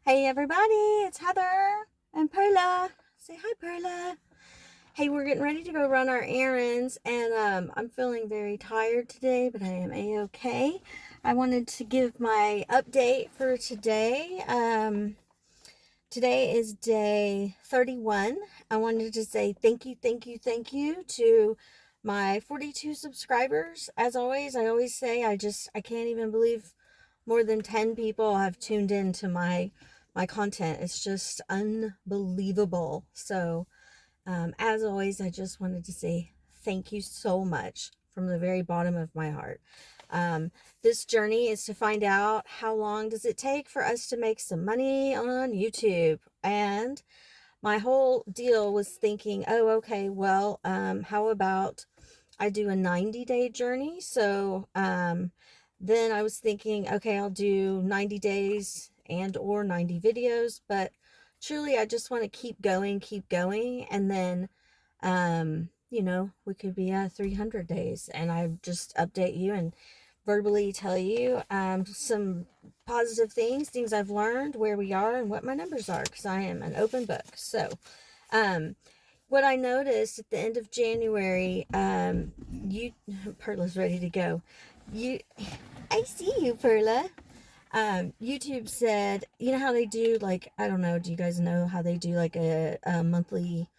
Hey everybody, it's Heather and Perla. Say hi, Perla. Hey, we're getting ready to go run our errands, and I'm feeling very tired today, but I am a-okay. I wanted to give my update for today. Today is day 31. I wanted to say thank you, thank you, thank you to my 42 subscribers. As always, I always say I can't even believe more than 10 people have tuned into my content. It's just unbelievable. So, as always, I just wanted to say thank you so much from the very bottom of my heart. Um, this journey is to find out how long does it take for us to make some money on YouTube. And my whole deal was thinking, oh, okay, well, how about I do a 90-day journey? So, then I was thinking, okay, I'll do 90 days and or 90 videos, but truly I just want to keep going, and then we could be at 300 days, and I just update you and verbally tell you some positive things I've learned, where we are, and what my numbers are, because I am an open book. So, um, what I noticed at the end of January, Perla's ready to go. I see you, Perla. YouTube said, you know how they do, like, I don't know, do you guys know how they do like a monthly,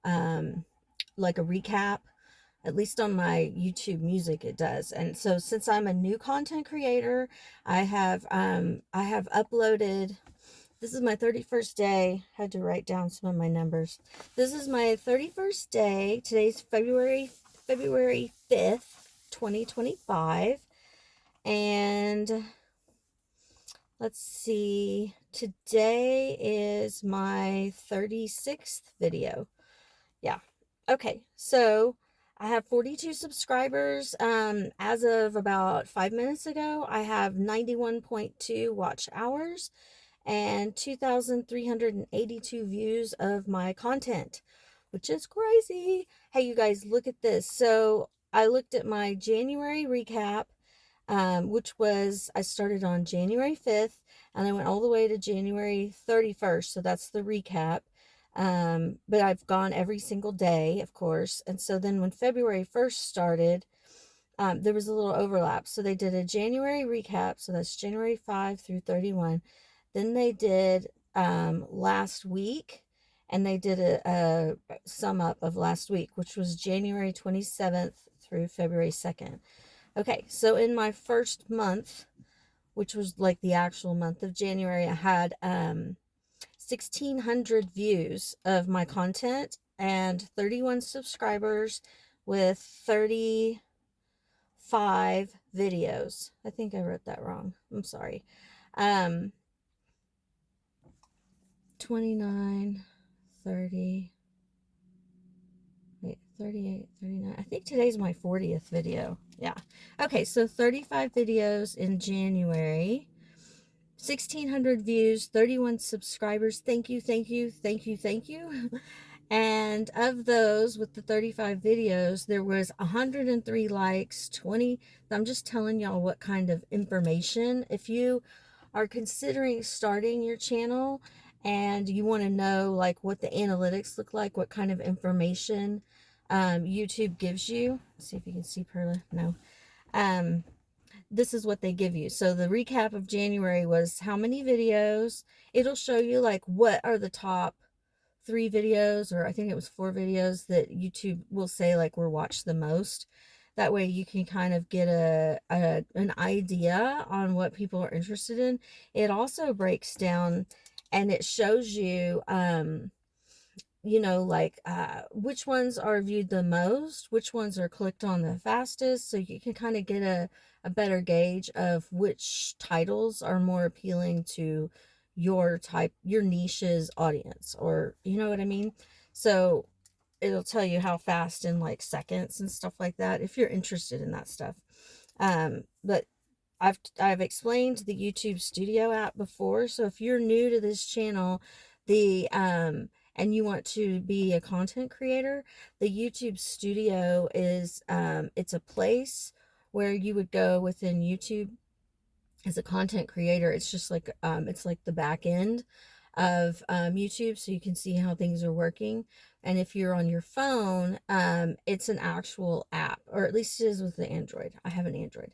like a recap? At least on my YouTube music it does. And so since I'm a new content creator, I have uploaded, this is my 31st day. I had to write down some of my numbers. This is my 31st day. Today's February 5th, 2025. And let's see, today is my 36th video. Yeah. Okay, so I have 42 subscribers. As of about 5 minutes ago, I have 91.2 watch hours and 2,382 views of my content, which is crazy. Hey, you guys, look at this. So I looked at my January recap, which was, I started on January 5th and I went all the way to January 31st. So that's the recap. But I've gone every single day, of course. And so then when February 1st started, there was a little overlap. So they did a January recap. So that's January 5 through 31. Then they did last week, and they did a sum up of last week, which was January 27th through February 2nd. Okay, so in my first month, which was like the actual month of January, I had 1,600 views of my content and 31 subscribers with 35 videos. I think I wrote that wrong. I'm sorry. 29, 30, wait, 38, 39. I think today's my 40th video. Yeah. Okay, so 35 videos in January. 1,600 views, 31 subscribers. Thank you, thank you, thank you, thank you. And of those, with the 35 videos, there was 103 likes, 20. I'm just telling y'all what kind of information. If you are considering starting your channel and you want to know like what the analytics look like, what kind of information YouTube gives you. Let's see if you can see Perla. No. This is what they give you. So the recap of January was how many videos. It'll show you like what are the top 3 videos, or I think it was 4 videos that YouTube will say like were watched the most. That way you can kind of get an idea on what people are interested in. It also breaks down and it shows you like which ones are viewed the most, which ones are clicked on the fastest, so you can kind of get a better gauge of which titles are more appealing to your niche's audience, or you know what I mean. So it'll tell you how fast in like seconds and stuff like that if you're interested in that stuff. But I've explained the YouTube Studio app before, so if you're new to this channel, and you want to be a content creator, the YouTube Studio is it's a place where you would go within YouTube as a content creator, it's just like it's like the back end of YouTube, so you can see how things are working. And if you're on your phone, it's an actual app, or at least it is with the Android. I have an Android.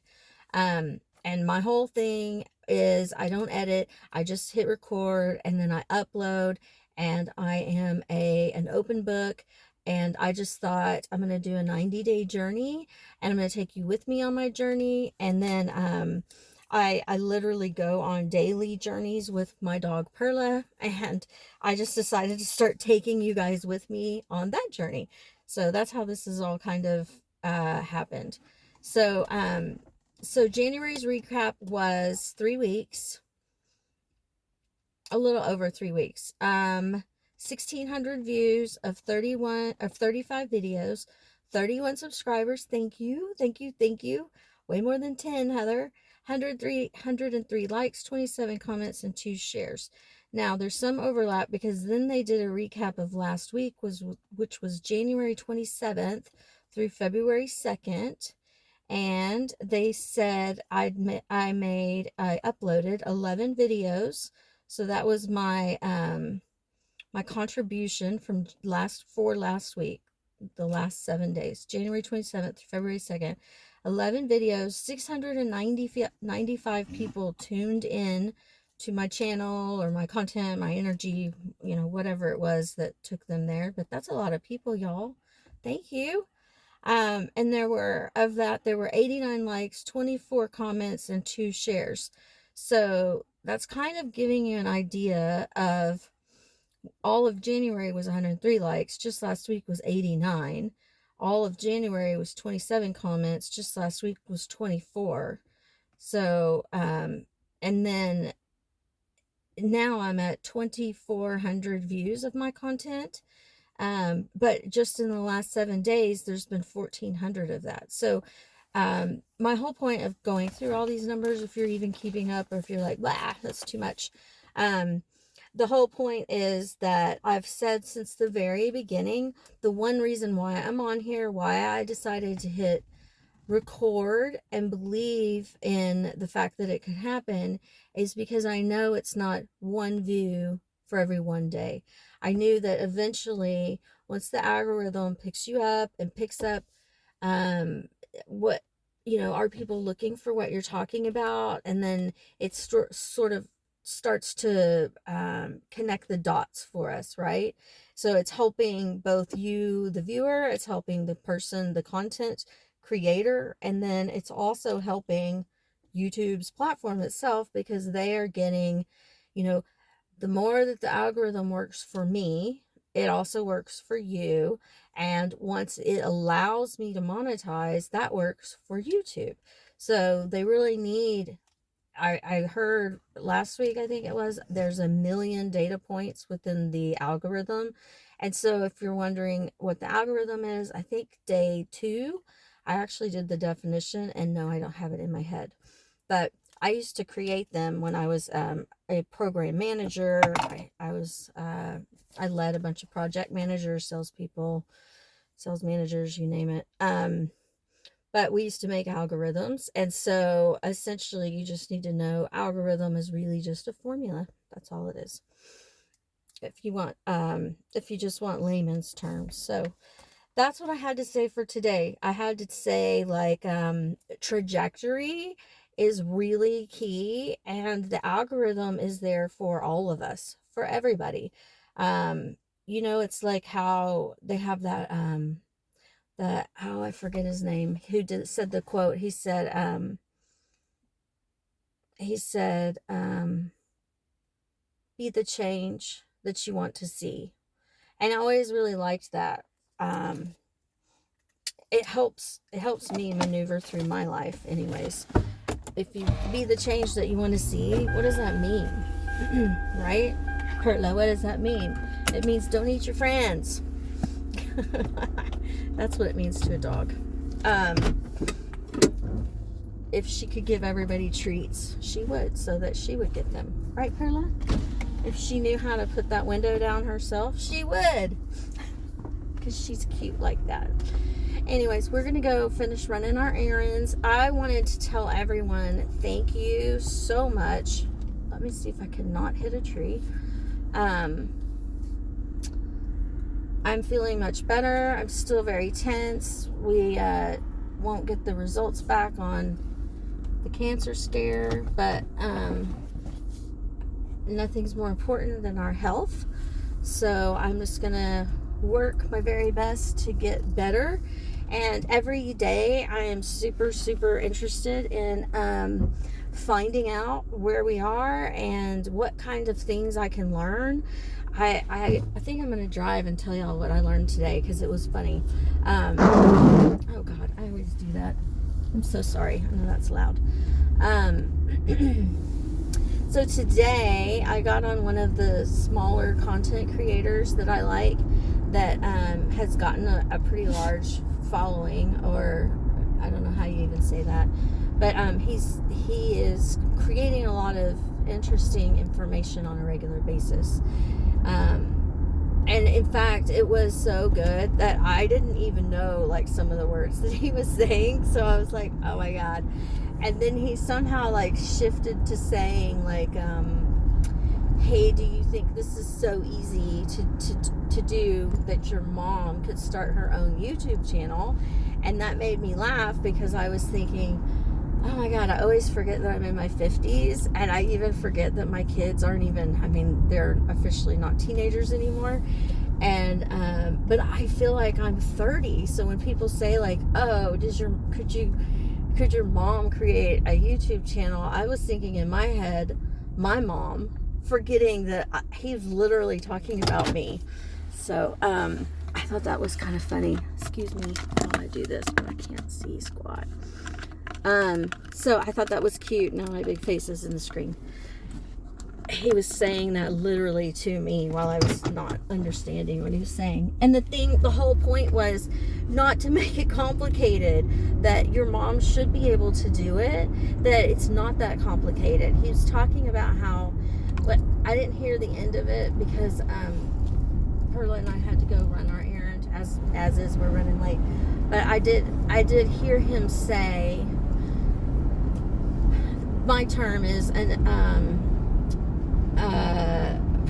And my whole thing is I don't edit. I just hit record and then I upload, and I am an open book. And I just thought I'm going to do a 90-day journey, and I'm going to take you with me on my journey. And then I literally go on daily journeys with my dog Perla, and I just decided to start taking you guys with me on that journey. So that's how this is all kind of happened. So January's recap was 3 weeks, a little over 3 weeks. 1,600 views of 35 videos, 31 subscribers. Thank you. Way more than 10, Heather. 103 likes, 27 comments, and 2 shares. Now, there's some overlap because then they did a recap of last week, which was January 27th through February 2nd. And they said I uploaded 11 videos. So that was my my contribution from last week, the last 7 days, January 27th, February 2nd. 11 videos, 695 people tuned in to my channel or my content, my energy, whatever it was that took them there. But that's a lot of people, y'all. Thank you. And there were 89 likes, 24 comments, and 2 shares. So that's kind of giving you an idea of all of January was 103 likes. Just last week was 89. All of January was 27 comments. Just last week was 24. So, and then now I'm at 2,400 views of my content. But just in the last 7 days, there's been 1,400 of that. So, my whole point of going through all these numbers, if you're even keeping up, or if you're like, blah, that's too much. The whole point is that I've said since the very beginning, the one reason why I'm on here, why I decided to hit record and believe in the fact that it could happen, is because I know it's not one view for every one day. I knew that eventually, once the algorithm picks you up and picks up what, are people looking for what you're talking about, and then it's sort of starts to connect the dots for us, right? So it's helping both you, the viewer, it's helping the person, the content creator, and then it's also helping YouTube's platform itself, because they are getting, the more that the algorithm works for me, it also works for you. And once it allows me to monetize, that works for YouTube. So they really need, I heard last week, I think it was, there's 1 million data points within the algorithm. And so if you're wondering what the algorithm is, I think day 2, I actually did the definition, and no, I don't have it in my head. But I used to create them when I was a program manager. I led a bunch of project managers, salespeople, sales managers, you name it. But we used to make algorithms. And so essentially you just need to know algorithm is really just a formula. That's all it is. If you just want layman's terms. So that's what I had to say for today. I had to say, trajectory is really key, and the algorithm is there for all of us, for everybody. It's like how they have that, I forget his name, said the quote. He said, be the change that you want to see. And I always really liked that. It helps me maneuver through my life anyways. If you be the change that you want to see, what does that mean? Right? Kurtla, what does that mean? It means don't eat your friends. That's what it means to a dog. If she could give everybody treats, she would, so that she would get them. Right, Perla? If she knew how to put that window down herself, she would. Because she's cute like that. Anyways, we're gonna go finish running our errands. I wanted to tell everyone thank you so much. Let me see if I can not hit a tree. I'm feeling much better. I'm still very tense. We won't get the results back on the cancer scare, but nothing's more important than our health. So I'm just gonna work my very best to get better. And every day I am super, super interested in finding out where we are and what kind of things I can learn. I think I'm going to drive and tell y'all what I learned today because it was funny. Oh God, I always do that. I'm so sorry. I know that's loud. So today I got on one of the smaller content creators that I like that has gotten a pretty large following, or I don't know how you even say that, but he is creating a lot of interesting information on a regular basis. And in fact, it was so good that I didn't even know like some of the words that he was saying. So I was like, oh my God. And then he somehow like shifted to saying like, hey, do you think this is so easy to do that your mom could start her own YouTube channel? And that made me laugh because I was thinking, oh my God, I always forget that I'm in my 50s, and I even forget that my kids aren't even, I mean, they're officially not teenagers anymore. And but I feel like I'm 30. So when people say like, oh, could your mom create a YouTube channel? I was thinking in my head, my mom, forgetting that he's literally talking about me. So I thought that was kind of funny. Excuse me while I do this, but I can't see squat. So I thought that was cute. Now my big face is in the screen. He was saying that literally to me while I was not understanding what he was saying. And the whole point was not to make it complicated, that your mom should be able to do it, that it's not that complicated. He was talking about how, but I didn't hear the end of it because Perla and I had to go run our errand, as is, we're running late. But I did hear him say, my term is an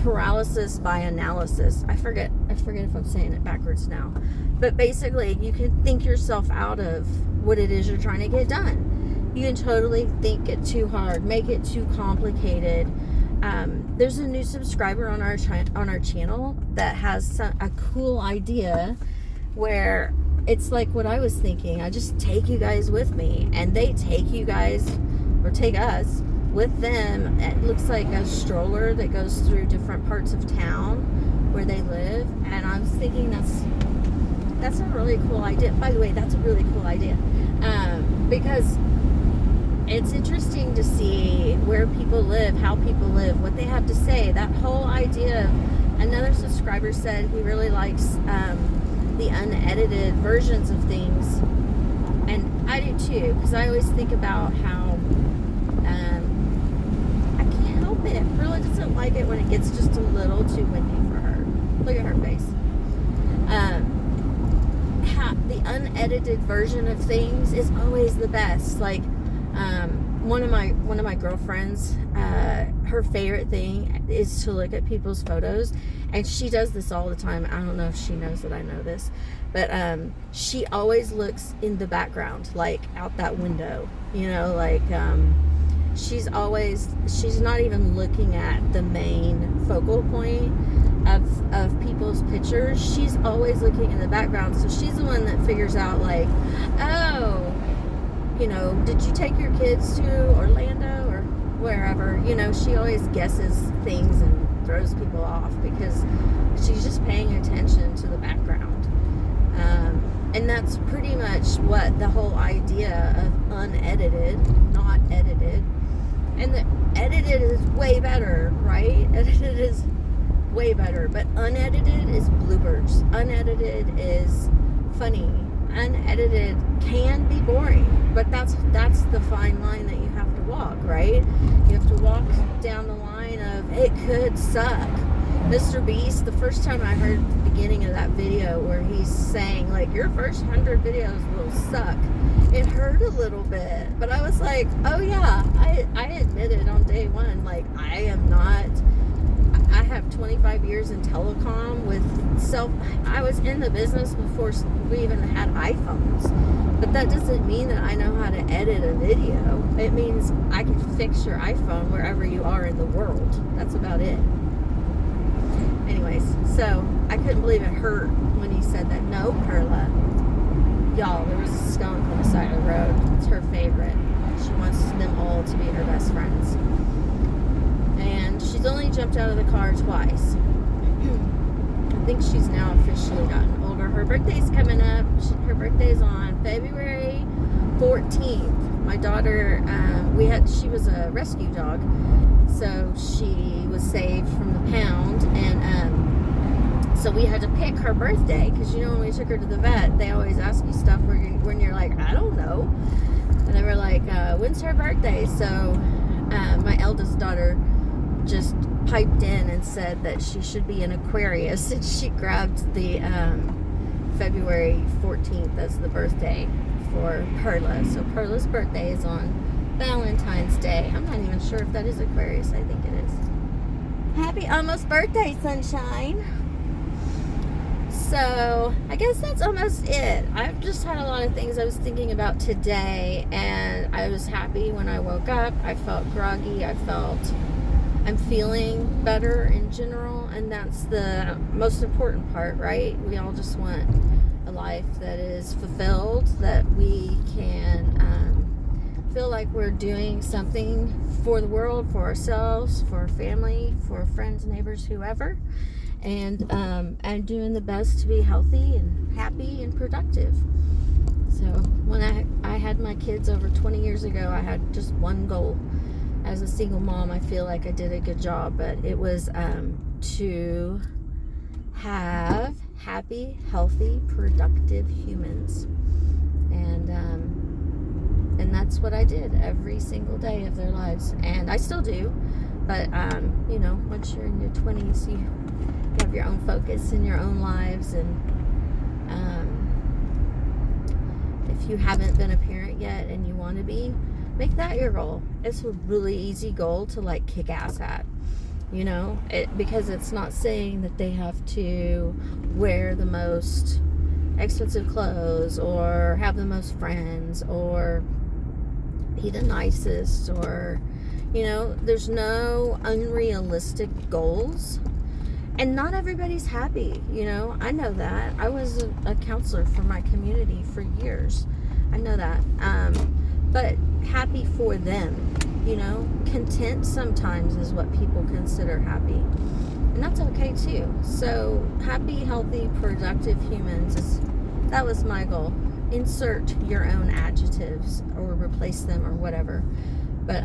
paralysis by analysis. I forget if I'm saying it backwards now. But basically, you can think yourself out of what it is you're trying to get done. You can totally think it too hard, make it too complicated. There's a new subscriber on our channel that has a cool idea where it's like what I was thinking. I just take you guys with me, and they take you guys, or take us with them. It looks like a stroller that goes through different parts of town where they live, and I was thinking that's a really cool idea. By the way, that's a really cool idea, because it's interesting to see where people live, how people live, what they have to say. That whole idea of, another subscriber said he really likes the unedited versions of things, and I do too, because I always think about how I can't help it. Perla doesn't like it when it gets just a little too windy for her. Look at her face. The unedited version of things is always the best. Like one of my girlfriends, her favorite thing is to look at people's photos, and she does this all the time. I don't know if she knows that I know this, but she always looks in the background, like out that window, you know, like she's not even looking at the main focal point of people's pictures. She's always looking in the background. So she's the one that figures out like, oh, you know, did you take your kids to Orlando or wherever? You know, she always guesses things and throws people off because she's just paying attention to the background. And that's pretty much what the whole idea of unedited, not edited. And the edited is way better, right? Edited is way better, but unedited is bloopers. Unedited is funny. Unedited can be boring, but that's the fine line that you have to walk, right? You have to walk down the line of it could suck. Mr. Beast, the first time I heard the beginning of that video where he's saying, like, your first 100 videos will suck, it hurt a little bit. But I was like, oh yeah, I admitted on day one, like, I have 25 years in telecom I was in the business before we even had iPhones. But that doesn't mean that I know how to edit a video. It means I can fix your iPhone wherever you are in the world. That's about it. Anyways, so I couldn't believe it hurt when he said that. No, Perla. Y'all, there was a skunk on the side of the road. It's her favorite. She wants them all to be her best friends. And she's only jumped out of the car twice. I think she's now officially gotten older. Her birthday's coming up. Her birthday's on February 14th. My daughter, she was a rescue dog, so she was saved from the pound, and so we had to pick her birthday, because when we took her to the vet, they always ask you stuff when you're like, I don't know, and they were like, when's her birthday? So my eldest daughter just piped in and said that she should be an Aquarius, and she grabbed the February 14th as the birthday for Perla. So Perla's birthday is on Valentine's Day. I'm not even sure if that is Aquarius. I think it is. Happy almost birthday, sunshine. So I guess that's almost it. I've just had a lot of things I was thinking about today, and I was happy when I woke up. I felt groggy. I'm feeling better in general, and that's the most important part, right? We all just want a life that is fulfilled, that we can feel like we're doing something for the world, for ourselves, for our family, for friends, neighbors, whoever, and doing the best to be healthy and happy and productive. So when I had my kids over 20 years ago, I had just one goal. As a single mom, I feel like I did a good job, but it was to have happy, healthy, productive humans, and that's what I did every single day of their lives, and I still do. But once you're in your 20s, you have your own focus in your own lives, and if you haven't been a parent yet and you want to be, make that your goal. It's a really easy goal to like kick ass at, because it's not saying that they have to wear the most expensive clothes or have the most friends or be the nicest, or there's no unrealistic goals, and not everybody's happy. I know that. I was a counselor for my community for years. I know that. But happy for them, content sometimes is what people consider happy, and that's okay too. So happy, healthy, productive humans that was my goal. Insert your own adjectives or replace them or whatever, but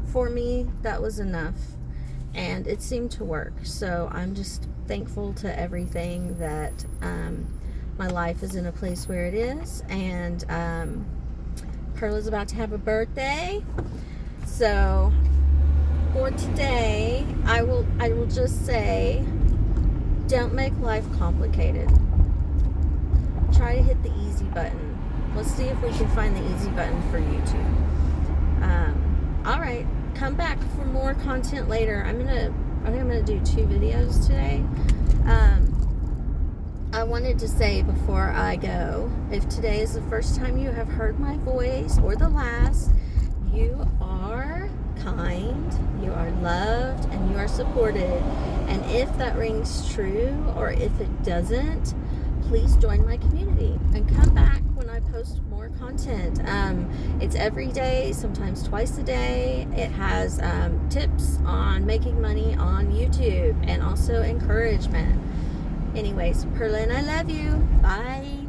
for me that was enough, and it seemed to work. So I'm just thankful to everything that my life is in a place where it is, and Perla's about to have a birthday. So for today, I will just say, don't make life complicated. Try to hit the easy button. Let's see if we can find the easy button for YouTube. All right, come back for more content later. I'm gonna do 2 videos today. I wanted to say before I go, if today is the first time you have heard my voice, or the last, you are kind, you are loved, and you are supported. And if that rings true, or if it doesn't, please join my community and come back when I post more content. It's every day, sometimes twice a day. It has tips on making money on YouTube, and also encouragement. Anyways, Perla and I love you. Bye.